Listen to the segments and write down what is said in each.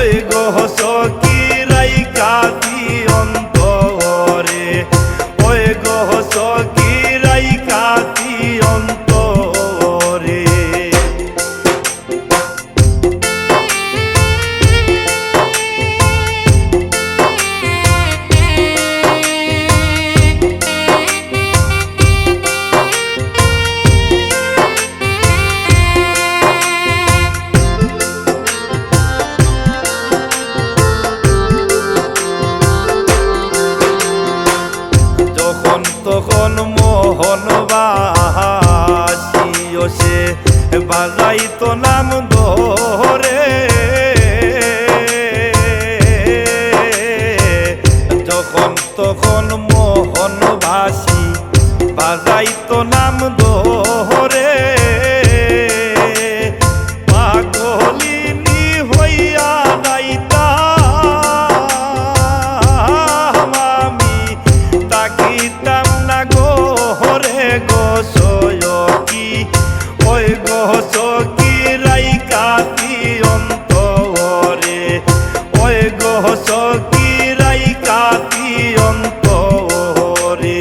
ওই গো সখী রাইকাতি অন্তরে, ওই গো সখী রাইকাতি অন্তরে। তখন মোহনবাসীও সে বাজাইতো নাম ধরে, যখন তখন মোহনবাসী বাজাইতো নাম ধরে, পাগলিনী হইয়া যাইতাম আমি, তাকিতাম না গো হরে গো সখী, ওই গো সখী রাইকাতি অন্তরে, ওই গো সখী রাইকাতি অন্তরে।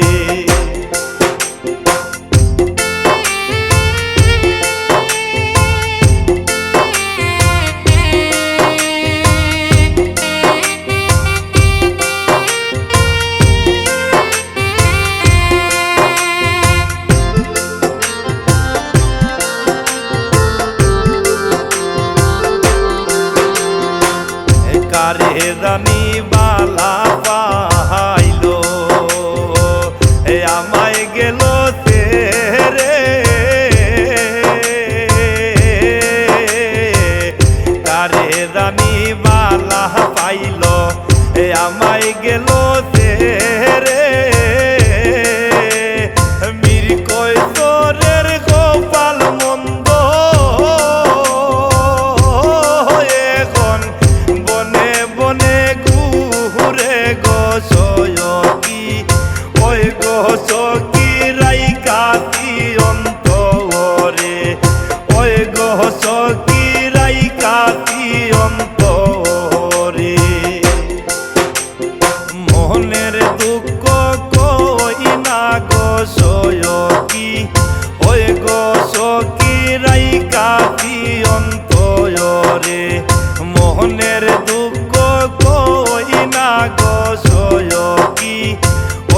কারে জানি বালা পাইলো আমায় গেল তেরে, কারে জানি বালা পাইলো আমায় গেল তেরে, মীর কৈশোরের গোপাল মন্দ এখন বনে বনে ঘুরে গো সখী, ওই গো সখী রাইকাতি অন্তরে, ওই গো সখী রাইকাতি অন্তরে। মনের দুঃখ কই না গো সখী, ওই গো সখী রাইকাতি অন্তরে, মোহনের দুঃখ কই না গো সখী,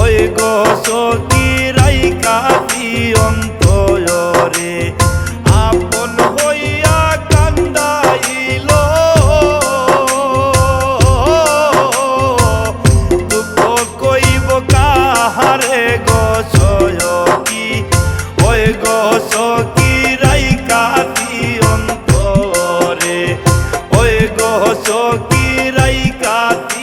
ওই গো সখী রাইকাতি অন্তরে। আপন হইয়া কান্দাইল দুঃখ কইব কাহারে গো সখী, ওই গো সখী রাইকাতি অন্তরে, ওই গো সখী রাইকাতি